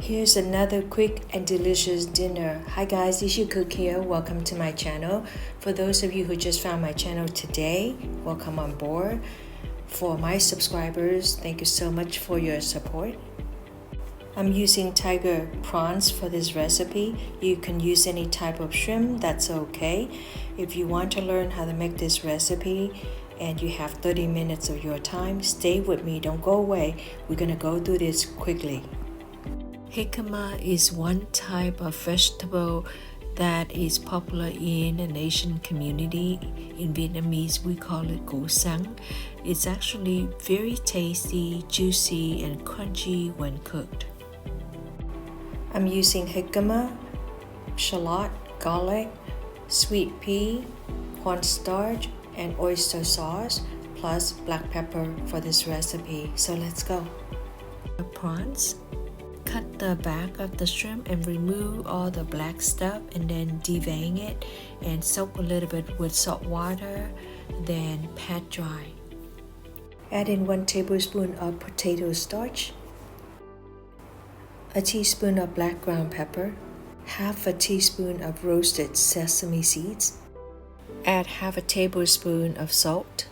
Here's another quick and delicious dinner. Hi guys, it's Youcook here. Welcome to my channel. For those of you who just found my channel today, welcome on board. For my subscribers, thank you so much for your support. I'm using tiger prawns for this recipe. You can use any type of shrimp, that's okay. If you want to learn how to make this recipe and you have 30 minutes of your time, stay with me, don't go away. We're gonna go through this quickly. Jicama is one type of vegetable that is popular in an Asian community. In Vietnamese, we call it củ sắn. It's actually very tasty, juicy, and crunchy when cooked. I'm using jicama, shallot, garlic, sweet pea, cornstarch, and oyster sauce, plus black pepper for this recipe. So let's go. Prawns. Cut the back of the shrimp and remove all the black stuff, and then devein it and soak a little bit with salt water, then pat dry. Add in 1 tablespoon of potato starch, a teaspoon of black ground pepper, half a teaspoon of roasted sesame seeds. Add half a tablespoon of salt.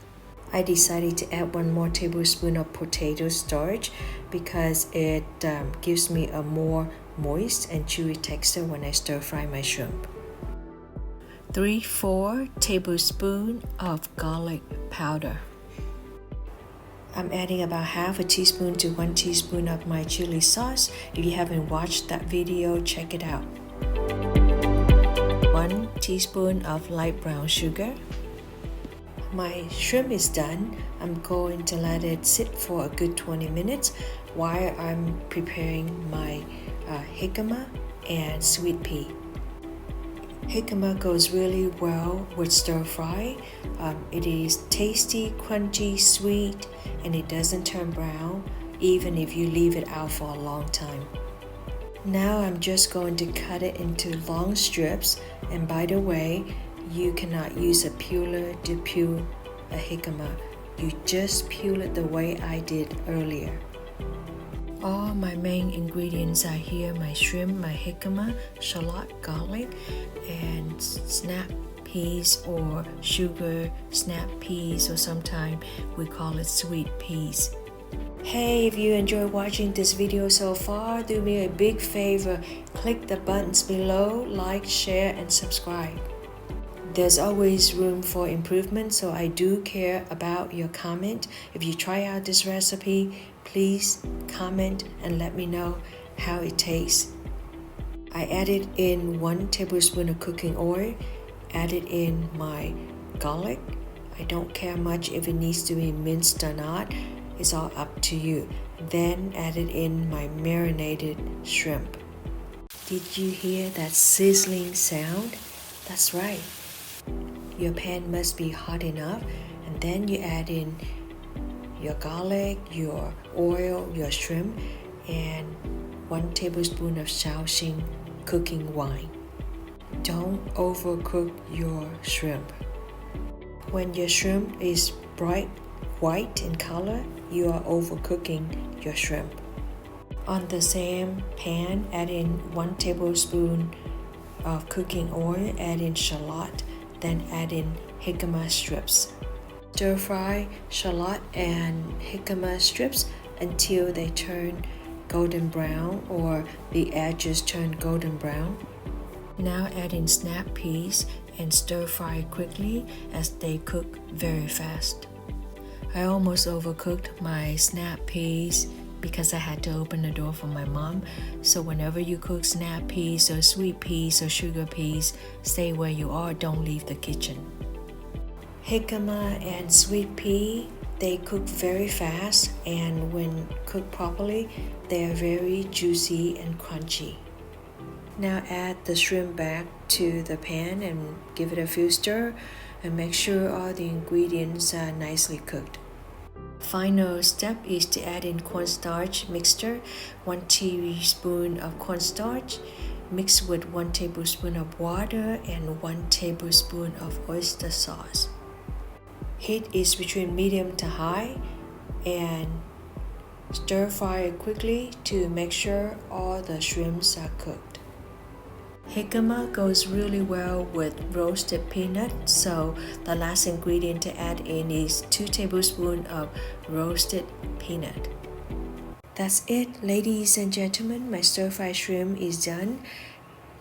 I decided to add 1 more tablespoon of potato starch because it gives me a more moist and chewy texture when I stir fry my shrimp. 3/4 tablespoons of garlic powder. I'm adding about half a teaspoon to 1 teaspoon of my chili sauce. If you haven't watched that video, check it out. 1 teaspoon of light brown sugar. My shrimp is done. I'm going to let it sit for a good 20 minutes while I'm preparing my jicama and sweet pea. Jicama goes really well with stir fry. It is tasty, crunchy, sweet, and it doesn't turn brown even if you leave it out for a long time. Now I'm just going to cut it into long strips, and by the way, you cannot use a peeler to peel a jicama. You just peel it the way I did earlier. All my main ingredients are here: my shrimp, my jicama, shallot, garlic, and snap peas or sugar snap peas, or sometimes we call it sweet peas. Hey, if you enjoy watching this video so far, do me a big favor, click the buttons below, like, share, and subscribe. There's always room for improvement, so I do care about your comment. If you try out this recipe, please comment and let me know how it tastes. I added in 1 tablespoon of cooking oil, added in my garlic. I don't care much if it needs to be minced or not. It's all up to you. Then added in my marinated shrimp. Did you hear that sizzling sound? That's right. Your pan must be hot enough, and then you add in your garlic, your oil, your shrimp, and 1 tablespoon of Shaoxing cooking wine. Don't overcook your shrimp. When your shrimp is bright white in color, you are overcooking your shrimp. On the same pan, add in 1 tablespoon of cooking oil, add in shallot, then add in jicama strips. Stir fry shallot and jicama strips until they turn golden brown or the edges turn golden brown. Now add in snap peas and stir fry quickly as they cook very fast. I almost overcooked my snap peas because I had to open the door for my mom. So whenever you cook snap peas or sweet peas or sugar peas, stay where you are, don't leave the kitchen. Jicama and sweet pea, they cook very fast, and when cooked properly, they are very juicy and crunchy. Now add the shrimp back to the pan and give it a few stir, and make sure all the ingredients are nicely cooked. Final step is to add in cornstarch mixture, 1 teaspoon of cornstarch mixed with 1 tablespoon of water and 1 tablespoon of oyster sauce. Heat is between medium to high, and Stir fry it quickly to make sure all the shrimps are cooked. Jicama goes really well with roasted peanut, so the last ingredient to add in is 2 tablespoons of roasted peanut. That's it, ladies and gentlemen. My stir-fried shrimp is done.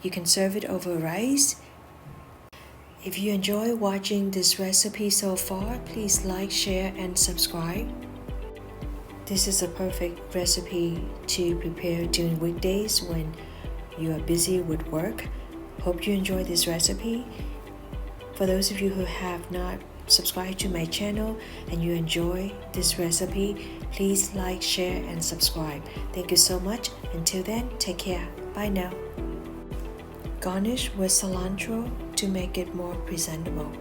You can serve it over rice. If you enjoy watching this recipe so far, please like, share, and subscribe. This is a perfect recipe to prepare during weekdays when you are busy with work. Hope you enjoy this recipe. For those of you who have not subscribed to my channel and you enjoy this recipe, please like, share, and subscribe. Thank you so much. Until then, take care. Bye now. Garnish with cilantro to make it more presentable.